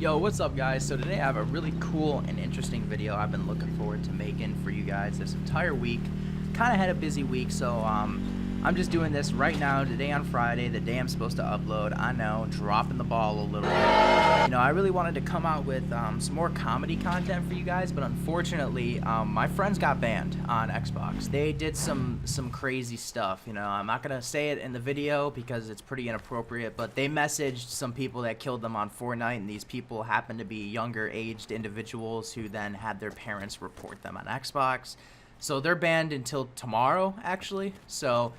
Yo, what's up guys? So today I have a really cool and interesting video I've been looking forward to making for you guys this entire week. Kind of had a busy week, so I'm just doing this right now, today on Friday, the day I'm supposed to upload. I know, dropping the ball a little bit. You know, I really wanted to come out with some more comedy content for you guys, but unfortunately, my friends got banned on Xbox. They did some crazy stuff, you know. I'm not gonna say it in the video because it's pretty inappropriate, but they messaged some people that killed them on Fortnite, and these people happen to be younger aged individuals who then had their parents report them on Xbox. So they're banned until tomorrow, actually. So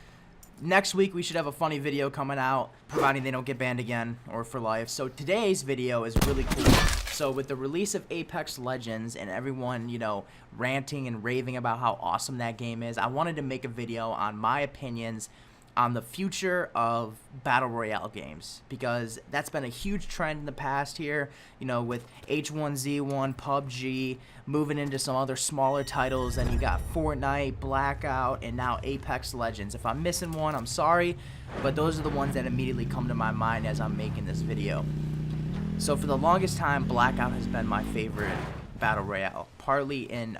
next week we should have a funny video coming out, providing they don't get banned again or for life. So today's video is really cool. So with the release of Apex Legends and everyone, you know, ranting and raving about how awesome that game is, I wanted to make a video on my opinions on the future of Battle Royale games, because that's been a huge trend in the past here, you know, with H1Z1, PUBG, moving into some other smaller titles, and you got Fortnite, Blackout, and now Apex Legends. If I'm missing one, I'm sorry, but those are the ones that immediately come to my mind as I'm making this video. So for the longest time, Blackout has been my favorite Battle Royale, partly in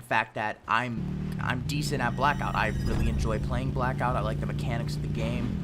fact that I'm decent at Blackout. I really enjoy playing Blackout. I like the mechanics of the game.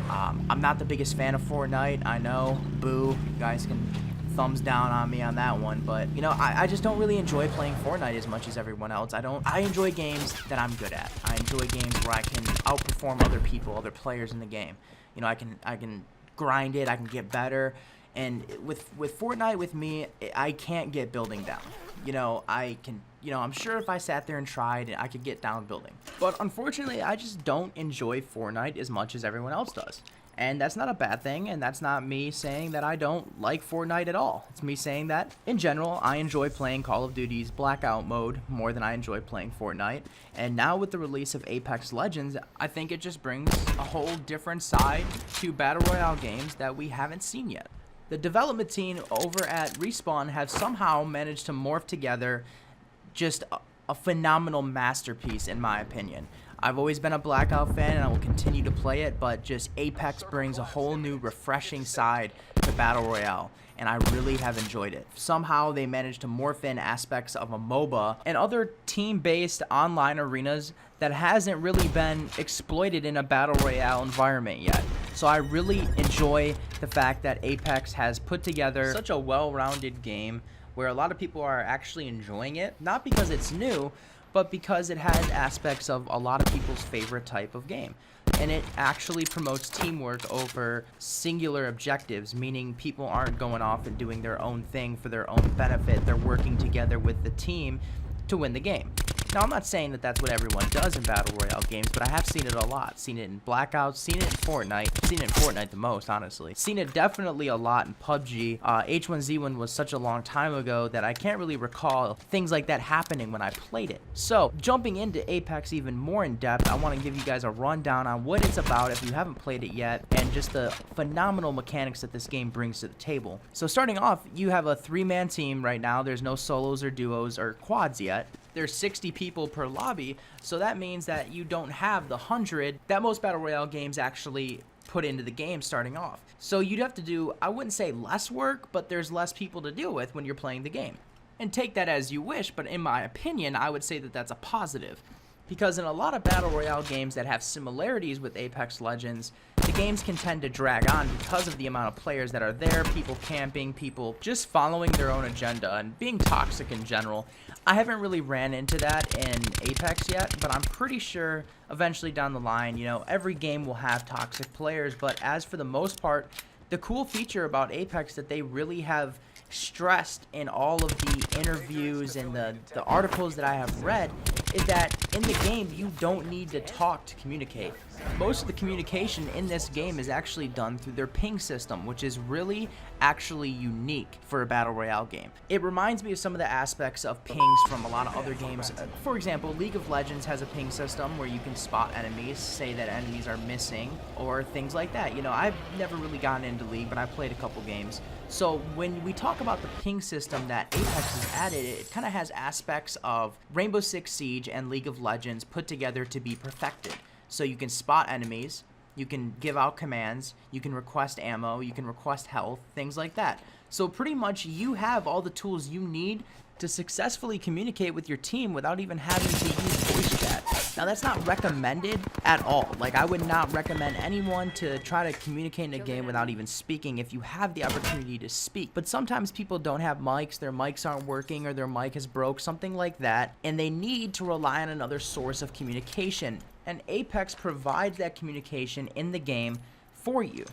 I'm not the biggest fan of Fortnite, I know, boo, you guys can thumbs down on me on that one, but you know, I just don't really enjoy playing Fortnite as much as everyone else. I enjoy games that I'm good at. I enjoy games where I can outperform other people, other players in the game. You know, I can grind it, I can get better. And with Fortnite, with me, I can't get building down. You know, I'm sure if I sat there and tried, I could get down building. But unfortunately, I just don't enjoy Fortnite as much as everyone else does. And that's not a bad thing, and that's not me saying that I don't like Fortnite at all. It's me saying that, in general, I enjoy playing Call of Duty's Blackout mode more than I enjoy playing Fortnite. And now with the release of Apex Legends, I think it just brings a whole different side to Battle Royale games that we haven't seen yet. The development team over at Respawn have somehow managed to morph together just a phenomenal masterpiece, in my opinion. I've always been a Blackout fan and I will continue to play it, but just Apex brings a whole new refreshing side to Battle Royale, and I really have enjoyed it. Somehow they managed to morph in aspects of a MOBA and other team-based online arenas that hasn't really been exploited in a Battle Royale environment yet. So I really enjoy the fact that Apex has put together such a well-rounded game where a lot of people are actually enjoying it, not because it's new, but because it has aspects of a lot of people's favorite type of game. And it actually promotes teamwork over singular objectives, meaning people aren't going off and doing their own thing for their own benefit. They're working together with the team to win the game. Now, I'm not saying that that's what everyone does in Battle Royale games, but I have seen it a lot. Seen it in Blackout, seen it in Fortnite, seen it in Fortnite the most, honestly. Seen it definitely a lot in PUBG. H1Z1 was such a long time ago that I can't really recall things like that happening when I played it. So, jumping into Apex even more in depth, I want to give you guys a rundown on what it's about if you haven't played it yet, and just the phenomenal mechanics that this game brings to the table. So starting off, you have a 3-man team right now. There's no solos or duos or quads yet. There's 60 people per lobby, so that means that you don't have the 100 that most Battle Royale games actually put into the game starting off. So you'd have to do, I wouldn't say less work, but there's less people to deal with when you're playing the game. And take that as you wish, but in my opinion, I would say that that's a positive. Because in a lot of Battle Royale games that have similarities with Apex Legends, the games can tend to drag on because of the amount of players that are there, people camping, people just following their own agenda and being toxic in general. I haven't really ran into that in Apex yet, but I'm pretty sure eventually down the line, you know, every game will have toxic players, but as for the most part, the cool feature about Apex that they really have stressed in all of the interviews and the articles that I have read is that in the game you don't need to talk to communicate. Most of the communication in this game is actually done through their ping system, which is really actually unique for a Battle Royale game. It reminds me of some of the aspects of pings from a lot of other games. For example, League of Legends has a ping system where you can spot enemies, say that enemies are missing, or things like that. You know, I've never really gotten into League, but I've played a couple games. So when we talk about the ping system that Apex has added, it kind of has aspects of Rainbow Six Siege and League of Legends put together to be perfected. So you can spot enemies, you can give out commands, you can request ammo, you can request health, things like that. So pretty much you have all the tools you need to successfully communicate with your team without even having to use voice chat. Now that's not recommended at all. Like, I would not recommend anyone to try to communicate in a game without even speaking if you have the opportunity to speak. But sometimes people don't have mics, their mics aren't working, or their mic is broke, something like that, and they need to rely on another source of communication. And Apex provides that communication in the game for you.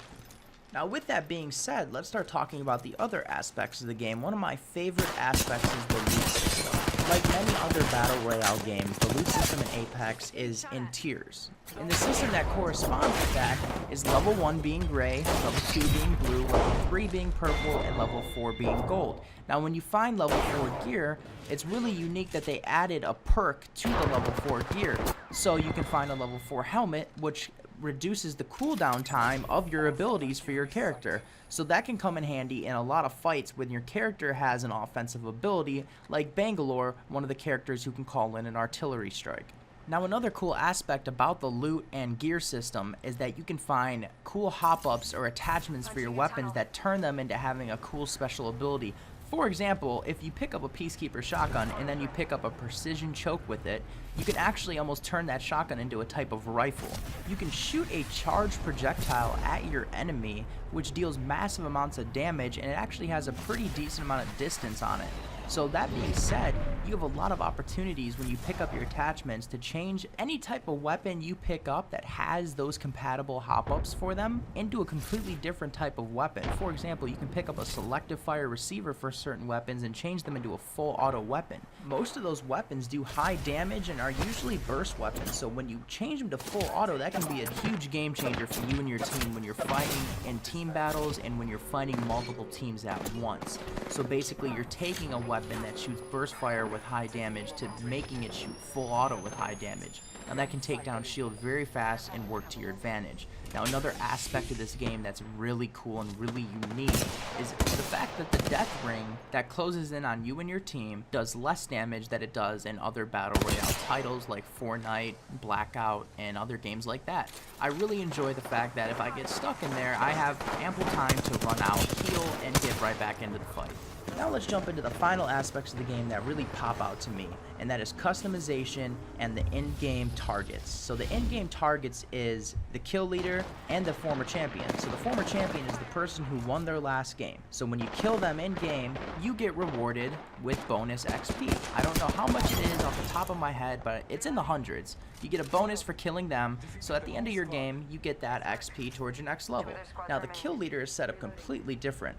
Now, with that being said, let's start talking about the other aspects of the game. One of my favorite aspects is the loot system. Like many other Battle Royale games, the loot system in Apex is in tiers. And the system that corresponds with that is level 1 being gray, level 2 being blue, level 3 being purple, and level 4 being gold. Now, when you find level 4 gear, it's really unique that they added a perk to the level 4 gear. So you can find a level 4 helmet, which reduces the cooldown time of your abilities for your character. So that can come in handy in a lot of fights when your character has an offensive ability, like Bangalore, one of the characters who can call in an artillery strike. Now, another cool aspect about the loot and gear system is that you can find cool hop-ups or attachments for your weapons that turn them into having a cool special ability. For example, if you pick up a Peacekeeper shotgun and then you pick up a precision choke with it, you can actually almost turn that shotgun into a type of rifle. You can shoot a charged projectile at your enemy, which deals massive amounts of damage, and it actually has a pretty decent amount of distance on it. So that being said, you have a lot of opportunities when you pick up your attachments to change any type of weapon you pick up that has those compatible hop-ups for them into a completely different type of weapon. For example, you can pick up a selective fire receiver for certain weapons and change them into a full auto weapon. Most of those weapons do high damage and are usually burst weapons, so when you change them to full auto, that can be a huge game changer for you and your team when you're fighting in team battles and when you're fighting multiple teams at once. So basically, you're taking a weapon that shoots burst fire with high damage to making it shoot full auto with high damage. Now that can take down shield very fast and work to your advantage. Now, another aspect of this game that's really cool and really unique is the fact that the death ring that closes in on you and your team does less damage than it does in other Battle Royale titles like Fortnite, Blackout, and other games like that. I really enjoy the fact that if I get stuck in there, I have ample time to run out, heal, and get right back into the fight. Now let's jump into the final aspects of the game that really pop out to me, and that is customization and the in-game targets. So the in-game targets is the kill leader and the former champion. So the former champion is the person who won their last game. So when you kill them in-game, you get rewarded with bonus XP. I don't know how much it is off the top of my head, but it's in the hundreds. You get a bonus for killing them, so at the end of your game, you get that XP towards your next level. Now the kill leader is set up completely different.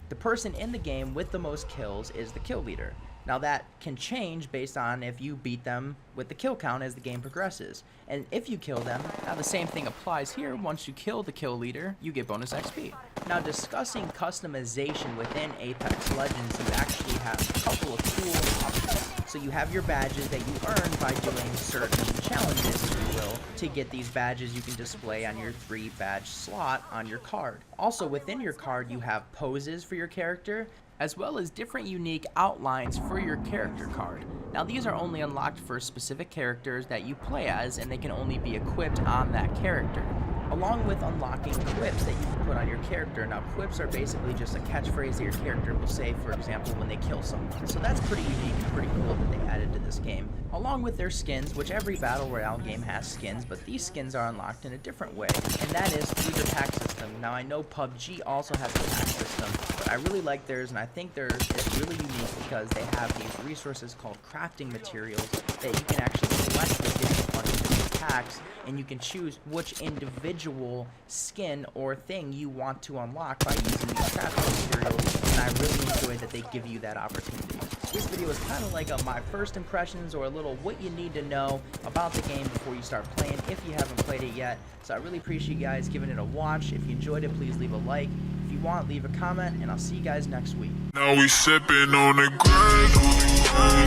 The person in the game with the most kills is the kill leader. Now that can change based on if you beat them with the kill count as the game progresses. And if you kill them, now the same thing applies here. Once you kill the kill leader, you get bonus XP. Now, discussing customization within Apex Legends, you actually have a couple of cool options. So you have your badges that you earn by doing certain challenges, if you will. To get these badges, you can display on your 3-badge slot on your card. Also, within your card, you have poses for your character, as well as different unique outlines for your character card. Now, these are only unlocked for specific characters that you play as, and they can only be equipped on that character, along with unlocking quips that you can put on your character. Now, quips are basically just a catchphrase that your character will say, for example, when they kill someone. So that's pretty unique and pretty cool that they added to this game. Along with their skins, which every Battle Royale game has skins, but these skins are unlocked in a different way, and that is through their pack system. Now, I know PUBG also has a pack system, but I really like theirs, and I think theirs is really unique because they have these resources called crafting materials that you can actually select within a bunch of different packs, and you can choose which individual skin or thing you want to unlock by using these crafting materials, and I really enjoy that they give you that opportunity. This video is kind of like my first impressions, or a little what you need to know about the game before you start playing if you haven't played it yet. So I really appreciate you guys giving it a watch. If you enjoyed it, please leave a like. If you want, leave a comment, and I'll see you guys next week. Now we sipping on the grain,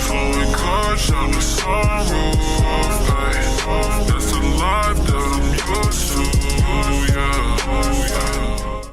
flowing cars on the sunroof. That's the life that I'm used to, yeah.